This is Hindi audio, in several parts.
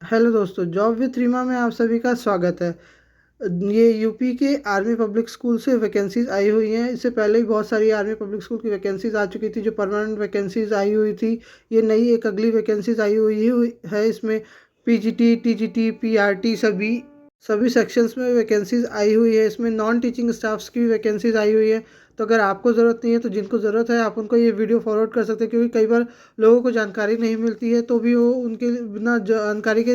हेलो दोस्तों, जॉब विथ रीमा में आप सभी का स्वागत है। ये यूपी के आर्मी पब्लिक स्कूल से वैकेंसीज आई हुई हैं। इससे पहले भी बहुत सारी आर्मी पब्लिक स्कूल की वैकेंसीज आ चुकी थी, जो परमानेंट वैकेंसीज आई हुई थी। ये नई एक अगली वैकेंसीज आई हुई है। इसमें पीजीटी, टीजीटी, पीआरटी सभी सभी सेक्शंस में वैकेंसीज आई हुई है। इसमें नॉन टीचिंग स्टाफ्स की भी वैकेंसीज आई हुई है। तो अगर आपको ज़रूरत नहीं है तो जिनको ज़रूरत है आप उनको ये वीडियो फॉरवर्ड कर सकते हैं, क्योंकि कई बार लोगों को जानकारी नहीं मिलती है तो भी वो उनके बिना जानकारी के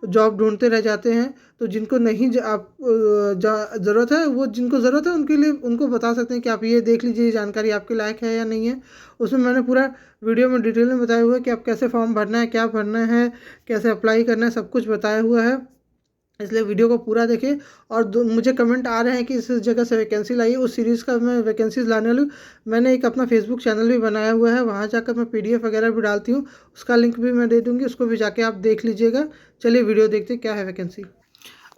जॉब ढूंढते रह जाते हैं। तो जिनको नहीं ज़रूरत है, वो जिनको ज़रूरत है उनके लिए उनको बता सकते हैं कि आप ये देख लीजिए, ये जानकारी आपके लायक है या नहीं है। उसमें मैंने पूरा वीडियो में डिटेल में बताया हुआ है कि आप कैसे फॉर्म भरना है, क्या भरना है, कैसे अप्लाई करना है, सब कुछ बताया हुआ है। इसलिए वीडियो को पूरा देखें। और मुझे कमेंट आ रहे हैं कि इस जगह से वैकेंसी लाइए, उस सीरीज़ का मैं वैकेंसीज लाने वाली हूँ। मैंने एक अपना फेसबुक चैनल भी बनाया हुआ है, वहाँ जाकर मैं पीडीएफ वगैरह भी डालती हूँ। उसका लिंक भी मैं दे दूँगी, उसको भी जाके आप देख लीजिएगा। चलिए वीडियो देखते हैं क्या है वैकेंसी।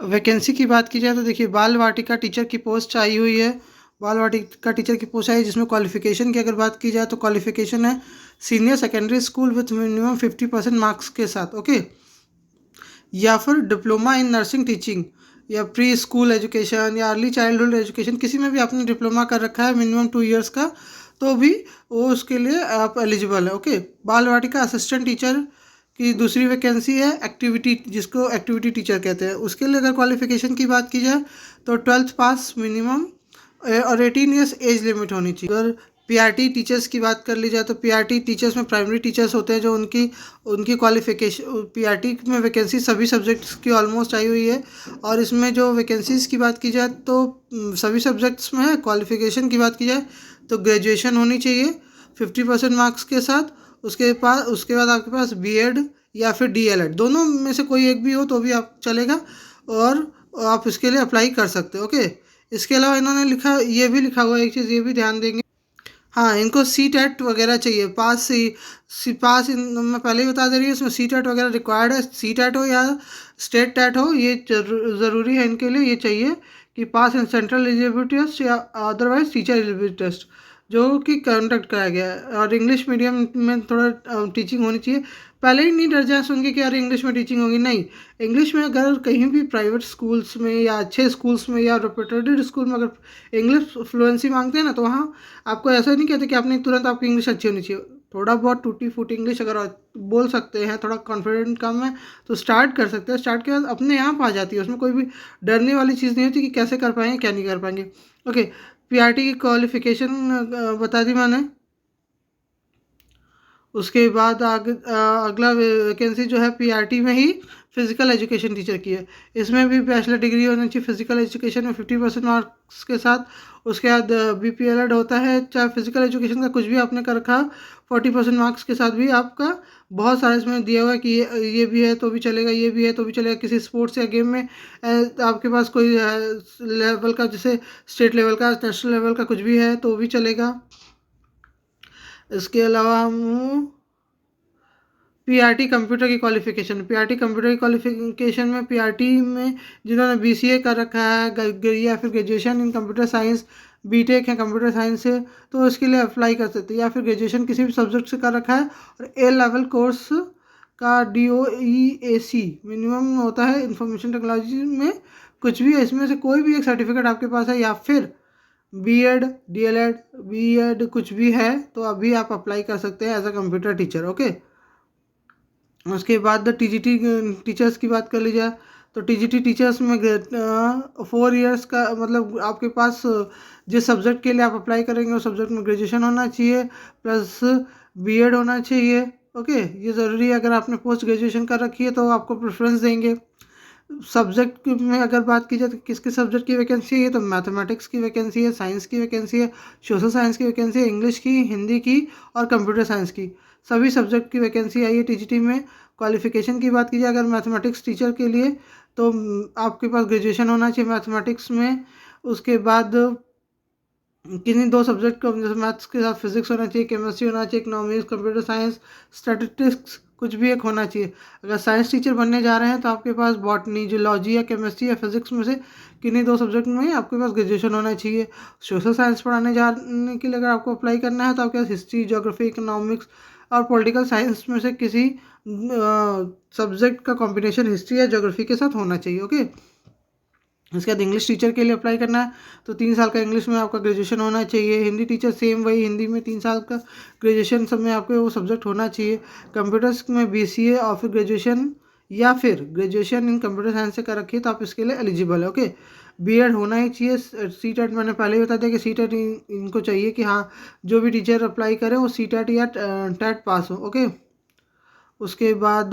वैकेंसी की बात की जाए तो देखिए, बाल वाटिका टीचर की पोस्ट आई हुई है। बाल वाटिका टीचर की पोस्ट आई है, जिसमें क्वालिफिकेशन की अगर बात की जाए तो क्वालिफिकेशन है senior secondary school with minimum 50% marks के साथ, ओके। या फिर डिप्लोमा इन नर्सिंग टीचिंग, या प्री स्कूल एजुकेशन, या अर्ली चाइल्डहुड एजुकेशन, किसी में भी आपने डिप्लोमा कर रखा है मिनिमम 2 इयर्स का, तो भी वो उसके लिए आप एलिजिबल है, ओके। बाल वाटिका असिस्टेंट टीचर की दूसरी वैकेंसी है, एक्टिविटी, जिसको एक्टिविटी टीचर कहते हैं। उसके लिए अगर क्वालिफिकेशन की बात की जाए तो 12th पास मिनिमम और 18 ईयर्स एज लिमिट होनी चाहिए। अगर पीआरटी टीचर्स की बात कर ली जाए तो पीआरटी टीचर्स में प्राइमरी टीचर्स होते हैं, जो उनकी उनकी क्वालिफिकेशन, पीआरटी में वैकेंसी सभी सब्जेक्ट्स की ऑलमोस्ट आई हुई है। और इसमें जो वैकेंसीज़ की बात की जाए तो सभी सब्जेक्ट्स में है। क्वालिफिकेशन की बात की जाए तो ग्रेजुएशन होनी चाहिए 50% मार्क्स के साथ। उसके बाद आपके पास बीएड या फिर डीएलएड, दोनों में से कोई एक भी हो तो भी आप चलेगा, और आप इसके लिए अप्लाई कर सकते हो, ओके। इसके अलावा इन्होंने ये भी लिखा हुआ है, एक चीज़ ये भी ध्यान देंगे। हाँ, इनको सी टेट वगैरह चाहिए, पास मैं पहले ही बता दे रही हूँ, इसमें सी टेट वगैरह रिक्वायर्ड है। सी टेट हो या स्टेट टेट हो, ये ज़रूरी है इनके लिए। ये चाहिए कि पास इन सेंट्रल एलिजिबिलिटी टेस्ट या अदरवाइज टीचर एलिजिबिलिटी टेस्ट, जो कि कंडक्ट कराया गया है। और इंग्लिश मीडियम में थोड़ा टीचिंग होनी चाहिए। पहले ही नहीं डर जाए सुन के कि यार इंग्लिश में टीचिंग होगी, नहीं। इंग्लिश में अगर कहीं भी प्राइवेट स्कूल्स में या अच्छे स्कूल्स में या रेपुटेड स्कूल में अगर इंग्लिश फ्लुएंसी मांगते हैं ना, तो वहाँ आपको ऐसा नहीं कहते कि आपने तुरंत आपकी इंग्लिश अच्छी होनी चाहिए। थोड़ा बहुत टूटी फूटी इंग्लिश अगर बोल सकते हैं, थोड़ा कॉन्फिडेंट कम है, तो स्टार्ट कर सकते हैं। स्टार्ट के बाद अपने आप आ जाती है, उसमें कोई भी डरने वाली चीज़ नहीं होती कि कैसे कर पाएंगे क्या नहीं कर पाएंगे, ओके। पीआरटी की क्वालिफिकेशन बता दी मैंने। उसके बाद अगला वैकेंसी जो है पीआरटी में ही फिजिकल एजुकेशन टीचर की है। इसमें भी बैचलर डिग्री होनी चाहिए फिजिकल एजुकेशन में 50% मार्क्स के साथ। उसके बाद बीपीएलएड होता है, चाहे फिजिकल एजुकेशन का कुछ भी आपने कर रखा 40% मार्क्स के साथ भी आपका। बहुत सारा इसमें दिया हुआ है कि ये भी है तो भी चलेगा, ये भी है तो भी चलेगा। किसी स्पोर्ट्स या गेम में आपके पास कोई लेवल का, जैसे स्टेट लेवल का, नेशनल लेवल का कुछ भी है तो भी चलेगा। इसके अलावा हम पीआरटी कंप्यूटर की क्वालिफिकेशन, पीआरटी कंप्यूटर की क्वालिफिकेशन में पीआरटी में जिन्होंने बीसीए कर रखा है या फिर graduation in computer science, BTech है कंप्यूटर साइंस से, तो इसके लिए अप्लाई कर सकते हैं। या फिर ग्रेजुएशन किसी भी सब्जेक्ट से कर रखा है और ए लेवल कोर्स का DOEAC मिनिमम होता है इंफॉर्मेशन टेक्नोलॉजी में, कुछ भी है इसमें से कोई भी एक सर्टिफिकेट आपके पास है, या फिर बीएड, डीएलएड, बीएड कुछ भी है, तो अभी आप अप्लाई कर सकते हैं as a computer teacher, okay. उसके बाद टीजीटी टीचर्स की बात कर ली जाए तो टीजीटी टीचर्स में 4 इयर्स का, मतलब आपके पास जिस सब्जेक्ट के लिए आप अप्लाई करेंगे उस सब्जेक्ट में ग्रेजुएशन होना चाहिए प्लस बीएड होना चाहिए, ओके। ये ज़रूरी है। अगर आपने पोस्ट ग्रेजुएशन कर रखी है तो आपको प्रेफरेंस देंगे। सब्जेक्ट में अगर बात की जाए तो किस किस सब्जेक्ट की वैकेंसी है, तो मैथमेटिक्स की वैकेंसी है, साइंस की वैकेंसी है, सोशल साइंस की वैकेंसी है, इंग्लिश की, हिंदी की और कंप्यूटर साइंस की, सभी सब्जेक्ट की वैकेंसी आई है टीजीटी में। क्वालिफिकेशन की बात की जाए अगर मैथमेटिक्स टीचर के लिए, तो आपके पास ग्रेजुएशन होना चाहिए मैथमेटिक्स में। उसके बाद किन्हीं 2 सब्जेक्ट को, जैसे मैथ्स के साथ फिजिक्स होना चाहिए, केमिस्ट्री होना चाहिए, इकोनॉमिक्स, कंप्यूटर साइंस, स्टैटिस्टिक्स कुछ भी एक होना चाहिए। अगर साइंस टीचर बनने जा रहे हैं तो आपके पास बॉटनी, जूलॉजी या केमिस्ट्री या फिजिक्स में से किन्हीं 2 सब्जेक्ट में आपके पास ग्रेजुएशन होना चाहिए। सोशल साइंस पढ़ाने जाने के लिए अगर आपको अप्लाई करना है तो आपके पास हिस्ट्री, ज्योग्राफी, इकोनॉमिक्स और पॉलिटिकल साइंस में से किसी सब्जेक्ट का कॉम्बिनेशन हिस्ट्री या ज्योग्राफी के साथ होना चाहिए। ओके, इसके बाद इंग्लिश टीचर के लिए अप्लाई करना है तो 3 साल का इंग्लिश में आपका ग्रेजुएशन होना चाहिए। हिंदी टीचर सेम वही, हिंदी में 3 साल का ग्रेजुएशन सब में आपके वो सब्जेक्ट होना चाहिए। कंप्यूटर्स में BCA और फिर ग्रेजुएशन या फिर ग्रेजुएशन इन कंप्यूटर साइंस से कर रखी है तो आप इसके लिए एलिजिबल है। ओके, B.Ed होना ही चाहिए। CTET मैंने पहले ही बता दिया कि CTET इनको चाहिए कि हाँ जो भी टीचर अप्लाई करें वो CTET या TET पास हो। ओके, उसके बाद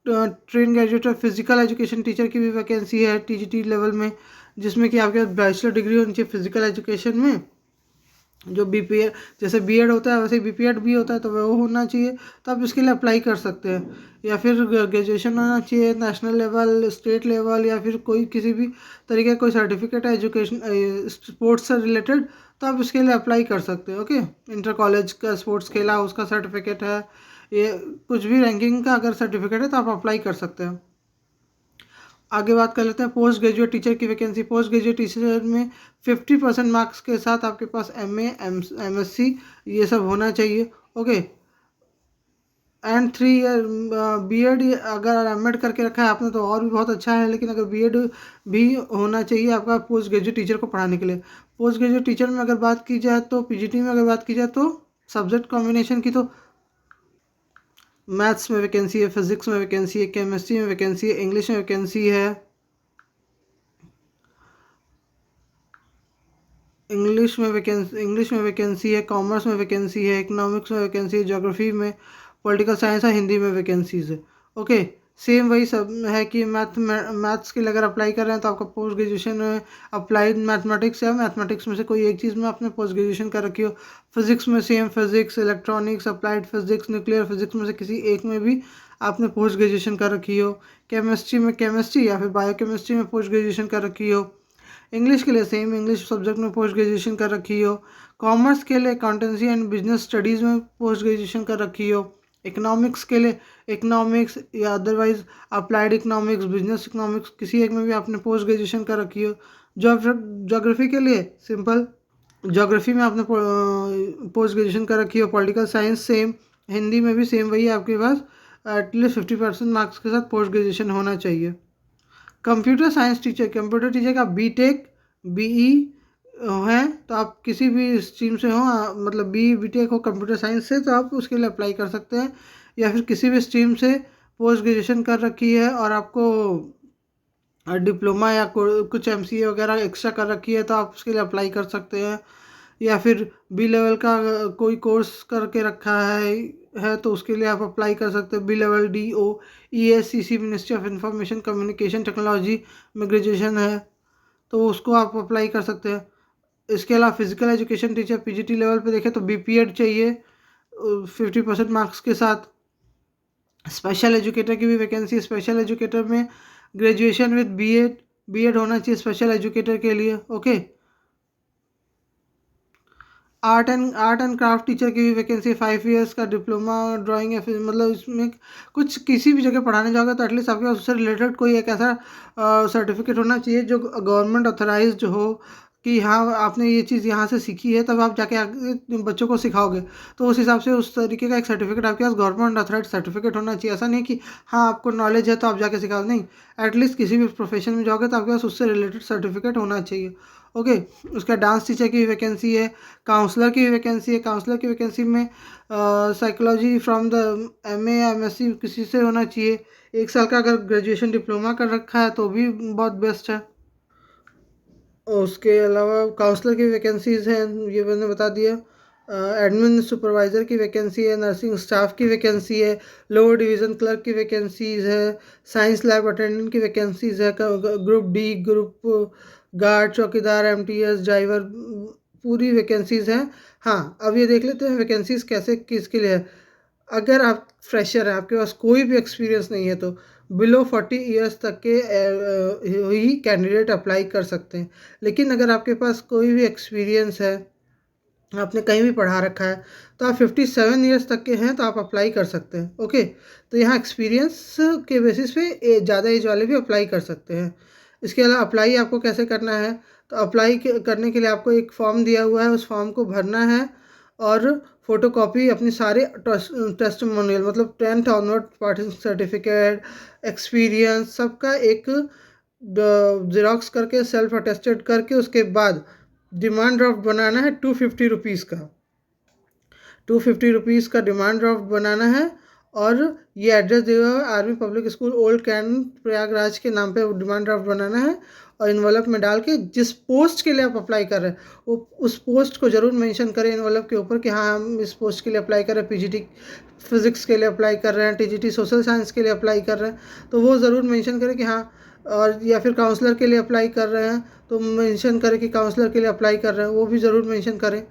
train graduate physical education teacher की भी वैकेंसी है TGT लेवल में, जिसमें कि आपके बैचलर डिग्री होनी चाहिए फिजिकल एजुकेशन में। जो BPED जैसे B.Ed होता है वैसे BPED भी होता है तो वो होना चाहिए, तो आप इसके लिए अप्लाई कर सकते हैं। या फिर ग्रेजुएशन होना चाहिए नेशनल लेवल, स्टेट लेवल, या फिर कोई किसी भी तरीके का कोई सर्टिफिकेट है एजुकेशन स्पोर्ट्स से रिलेटेड तो आप इसके लिए अप्लाई कर सकते हैं। ओके, इंटर कॉलेज का स्पोर्ट्स खेला उसका सर्टिफिकेट है, ये कुछ भी रैंकिंग का अगर सर्टिफिकेट है तो आप अप्लाई कर सकते हैं। आगे बात कर लेते हैं पोस्ट ग्रेजुएट टीचर की वैकेंसी। पोस्ट ग्रेजुएट टीचर में 50% मार्क्स के साथ आपके पास MA MSc ये सब होना चाहिए। ओके, एंड 3 ईयर B.Ed अगर M.Ed करके रखा है आपने तो और भी बहुत अच्छा है, लेकिन अगर B.Ed भी होना चाहिए आपका पोस्ट ग्रेजुएट टीचर को पढ़ाने के लिए। पोस्ट ग्रेजुएट टीचर में अगर बात की जाए तो PGT में अगर बात की जाए तो सब्जेक्ट कॉम्बिनेशन की तो मैथ्स में वैकेंसी है, फिजिक्स में वैकेंसी है, केमिस्ट्री में वैकेंसी है, इंग्लिश में वैकेंसी है, इंग्लिश में वैकेंसी है, कॉमर्स में वैकेंसी है, इकोनॉमिक्स में वैकेंसी है, ज्योग्राफी में, पॉलिटिकल साइंस है, हिंदी में वैकेंसीज है। ओके, सेम वही सब है कि मैथ्स के लिए अगर अप्लाई कर रहे हैं तो आपका पोस्ट ग्रेजुएशन में अप्लाइड मैथमेटिक्स है, मैथमेटिक्स में से कोई एक चीज़ में आपने पोस्ट ग्रेजुएशन कर रखी हो। फिजिक्स में same physics, electronics, applied physics, nuclear physics में से किसी एक में भी आपने पोस्ट ग्रेजुएशन कर रखी हो। केमिस्ट्री में केमिस्ट्री या फिर बायोकेमिस्ट्री में पोस्ट ग्रेजुएशन कर रखी हो। इंग्लिश के लिए सेम इंग्लिश सब्जेक्ट में पोस्ट ग्रेजुएशन कर रखी हो। कॉमर्स के लिए अकाउंटेंसी एंड बिजनेस स्टडीज़ में पोस्ट ग्रेजुएशन कर रखी हो। इकोनॉमिक्स के लिए इकोनॉमिक्स या otherwise applied economics, business economics किसी एक में भी आपने पोस्ट ग्रेजुएशन कर रखी हो। ज्योग्राफी के लिए सिंपल ज्योग्राफी में आपने पोस्ट ग्रेजुएशन कर रखी हो। पॉलिटिकल साइंस सेम, हिंदी में भी सेम वही आपके पास एटलीस्ट 50% मार्क्स के साथ पोस्ट ग्रेजुएशन होना चाहिए। Computer science teacher, computer teacher का BTech BE है तो आप किसी भी स्ट्रीम से हो, मतलब BTech हो कंप्यूटर साइंस से तो आप उसके लिए अप्लाई कर सकते हैं। या फिर किसी भी स्ट्रीम से पोस्ट ग्रेजुएशन कर रखी है और आपको डिप्लोमा या कुछ MCA वगैरह एक्स्ट्रा कर रखी है तो आप उसके लिए अप्लाई कर सकते हैं। या फिर B लेवल का कोई कोर्स करके रखा है तो उसके लिए आप अप्लाई कर सकते हैं। B level DO ESCC ministry of information communication technology में ग्रेजुएशन है तो उसको आप अप्लाई कर सकते हैं। इसके अलावा physical education teacher PGT level पे देखें तो BPED चाहिए 50% मार्क्स के साथ। स्पेशल एजुकेटर की भी वैकेंसी, स्पेशल एजुकेटर में ग्रेजुएशन विद B.Ed होना चाहिए स्पेशल एजुकेटर के लिए। Okay, art and craft teacher की भी वैकेंसी 5 ईयर्स का डिप्लोमा ड्राइंग या फिर मतलब इसमें कुछ किसी भी जगह पढ़ाने जाओगे तो एटलीस्ट आपके पास उससे रिलेटेड कोई एक ऐसा सर्टिफिकेट होना चाहिए जो गवर्नमेंट ऑथराइज्ड हो कि हाँ आपने ये चीज़ यहाँ से सीखी है, तब आप जाके आगे बच्चों को सिखाओगे तो उस हिसाब से उस तरीके का एक सर्टिफिकेट आपके पास गवर्नमेंट ऑथराइज सर्टिफिकेट होना चाहिए। ऐसा नहीं कि हाँ आपको नॉलेज है तो आप जाके सिखाओ, नहीं, एटलीस्ट किसी भी प्रोफेशन में जाओगे तो आपके पास उससे रिलेटेड सर्टिफिकेट होना चाहिए। ओके, उसका डांस टीचर की वैकेंसी है, काउंसलर की वैकेंसी है। काउंसलर की वैकेंसी में साइकोलॉजी फ्रॉम द MA या MSc किसी से होना चाहिए। 1 साल का अगर ग्रेजुएशन डिप्लोमा कर रखा है तो भी बहुत बेस्ट है। उसके अलावा काउंसलर की वैकेंसीज़ हैं ये मैंने बता दिया। एडमिन सुपरवाइज़र की वैकेंसी है, नर्सिंग स्टाफ की वैकेंसी है, लोअर डिवीज़न क्लर्क की वैकेंसीज़ है, साइंस लैब अटेंडेंट की वैकेंसीज़ है, ग्रुप D, ग्रुप गार्ड, चौकीदार, MTS ड्राइवर पूरी वैकेंसीज़ हैं। हाँ, अब ये देख लेते हैं वैकेंसीज़ कैसे किसके लिए है। अगर आप फ्रेशर हैं, आपके पास कोई भी एक्सपीरियंस नहीं है तो बिलो 40 ईयर्स तक के ही कैंडिडेट अप्लाई कर सकते हैं। लेकिन अगर आपके पास कोई भी एक्सपीरियंस है, आपने कहीं भी पढ़ा रखा है तो आप 57 ईयर्स तक के हैं तो आप अप्लाई कर सकते हैं। ओके, तो यहाँ एक्सपीरियंस के बेसिस पे ज़्यादा एज वाले भी अप्लाई कर सकते हैं। इसके अलावा अप्लाई आपको कैसे करना है, तो अप्लाई करने के लिए आपको एक फॉर्म दिया हुआ है, उस फॉर्म को भरना है और फोटोकॉपी अपनी सारे टेस्टिमोनियल मतलब 10th onward participant certificate, experience सबका एक ज़ेरॉक्स करके सेल्फ अटेस्टेड करके उसके बाद डिमांड ड्राफ्ट बनाना है 250 रुपीज़ का। 250 रुपीज़ का डिमांड ड्राफ्ट बनाना है और ये एड्रेस दिया हुआ है Army Public School Old Cantt Prayagraj के नाम पे डिमांड ड्राफ्ट बनाना है और इन्वेलप में डाल के जिस पोस्ट के लिए आप अप्लाई कर रहे हैं वो उस पोस्ट को ज़रूर मेंशन करें इन्वेलप के ऊपर कि हाँ हम इस पोस्ट के लिए अप्लाई कर रहे हैं, पीजीटी फिज़िक्स के लिए अप्लाई कर रहे हैं, टीजीटी सोशल साइंस के लिए अप्लाई कर रहे हैं, तो वो ज़रूर मेंशन करें कि हाँ, और या फिर काउंसलर के लिए अप्लाई कर रहे हैं तो मेंशन करें कि काउंसलर के लिए अप्लाई कर रहे हैं, वो भी ज़रूर मेंशन करें।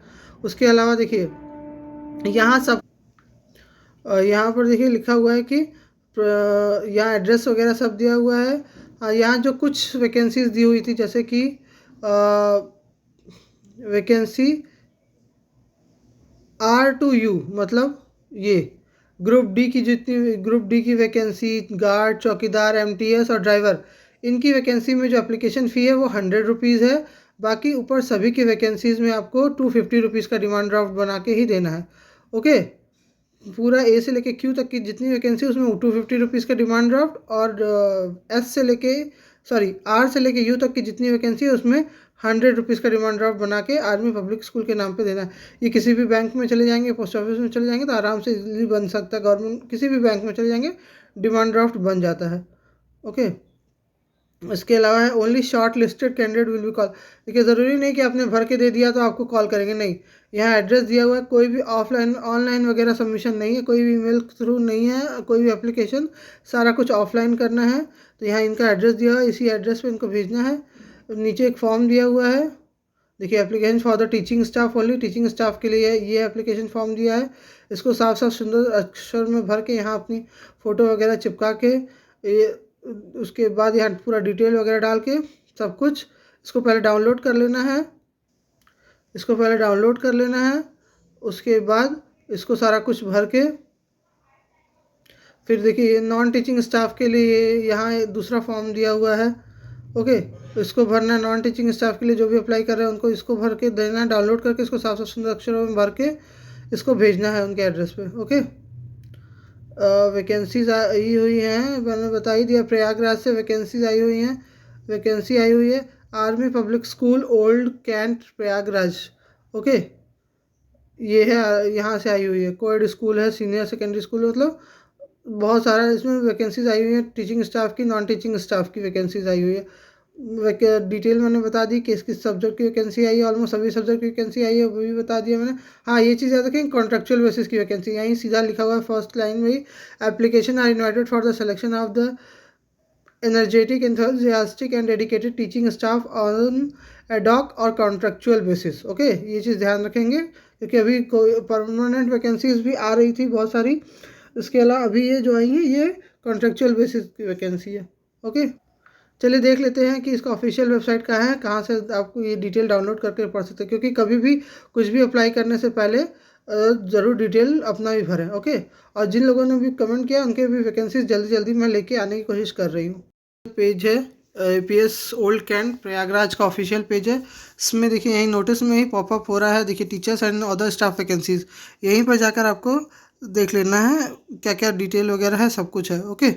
उसके अलावा देखिए यहाँ सब यहाँ पर देखिए लिखा हुआ है कि यहाँ एड्रेस वगैरह सब दिया हुआ है। यहाँ जो कुछ वैकेंसीज दी हुई थी जैसे कि वैकेंसी R2U मतलब ये ग्रुप डी की जितनी ग्रुप डी की वैकेंसी, गार्ड, चौकीदार, MTS और ड्राइवर, इनकी वैकेंसी में जो एप्लीकेशन फ़ी है वो 100 रुपीज़ है। बाकी ऊपर सभी की वैकेंसीज़ में आपको 250 रुपीज़ का डिमांड ड्राफ्ट बना के ही देना है। ओके, पूरा ए से लेके क्यू तक की जितनी वैकेंसी उसमें 250 रुपीज़ का डिमांड ड्राफ्ट और एस से लेके आर से लेके यू तक की जितनी वैकेंसी है उसमें 100 रुपीज़ का डिमांड ड्राफ्ट बना के आर्मी पब्लिक स्कूल के नाम पे देना है। ये किसी भी बैंक में चले जाएंगे, पोस्ट ऑफिस में चले जाएंगे तो आराम से इजीली बन सकता है। गवर्नमेंट किसी भी बैंक में चले जाएंगे डिमांड ड्राफ्ट बन जाता है। ओके, इसके अलावा है only short listed candidate will be call. देखिए ज़रूरी नहीं कि आपने भर के दे दिया तो आपको कॉल करेंगे, नहीं। यहाँ एड्रेस दिया हुआ है, कोई भी ऑफलाइन ऑनलाइन वगैरह सबमिशन नहीं है, कोई भी ईमेल थ्रू नहीं है, कोई भी एप्लीकेशन, सारा कुछ ऑफलाइन करना है। तो यहाँ इनका एड्रेस दिया हुआ है, इसी एड्रेस पे इनको भेजना है। नीचे एक फॉर्म दिया हुआ है, देखिए application for the teaching staff only, teaching staff के लिए ये एप्लीकेशन फॉर्म दिया है। इसको साफ साफ सुंदर अक्षर में भर के यहाँ अपनी फ़ोटो वगैरह चिपका के ये उसके बाद यहाँ पूरा डिटेल वगैरह डाल के सब कुछ इसको पहले डाउनलोड कर लेना है। उसके बाद इसको सारा कुछ भर के फिर देखिए नॉन टीचिंग स्टाफ के लिए यहाँ दूसरा फॉर्म दिया हुआ है। ओके, तो इसको भरना है। नॉन टीचिंग स्टाफ के लिए जो भी अप्लाई कर रहे हैं उनको इसको भर के देना है, डाउनलोड करके इसको साफ साफ सुंदर अक्षरों में भर के इसको भेजना है उनके एड्रेस पे। ओके, वैकेंसीज आई हुई हैं, मैंने बता ही दिया। प्रयागराज से वैकेंसी आई हुई है Army Public School Old Cantt Prayagraj. Okay, ये है यहाँ से आई हुई है। कोएड स्कूल है, सीनियर सेकेंडरी स्कूल, मतलब बहुत सारा इसमें वैकेंसीज आई हुई है। टीचिंग स्टाफ की, नॉन टीचिंग स्टाफ की वैकेंसीज आई हुई है। डिटेल मैंने बता दी किस किस सब्जेक्ट की वैकेंसी आई है, ऑलमोस्ट सभी सब्जेक्ट की वैकेंसी आई है वो भी बता दिया मैंने। हाँ, ये चीज़ याद रखें, कॉन्ट्रेक्चुअल बेसिस की वैकेंसी यहीं सीधा लिखा हुआ है फर्स्ट लाइन में ही। Application are invited for the selection of the energetic, enthusiastic and dedicated teaching staff on ad hoc और कॉन्ट्रेक्चुअल बेसिस। ओके, ये चीज़ ध्यान रखेंगे क्योंकि अभी कोई परमानेंट वैकेंसीज भी आ रही थी बहुत सारी। इसके अलावा अभी ये जो आई है ये कॉन्ट्रेक्चुअल बेसिस की वैकेंसी है। ओके, चलिए देख लेते हैं कि इसका ऑफिशियल वेबसाइट कहाँ है, कहाँ से आपको ये डिटेल डाउनलोड करके पढ़ सकते हैं, क्योंकि कभी भी कुछ भी अप्लाई करने से पहले ज़रूर डिटेल अपना भी भरें। ओके, और जिन लोगों ने भी कमेंट किया उनके भी वैकेंसीज जल्दी जल्दी मैं लेके आने की कोशिश कर रही हूँ। पेज है APS ओल्ड कैंट प्रयागराज का ऑफिशियल पेज है। इसमें देखिए यहीं नोटिस में ही पॉपअप हो रहा है, देखिए teachers and other staff vacancies, यहीं पर जाकर आपको देख लेना है क्या क्या डिटेल वगैरह है, सब कुछ है। ओके।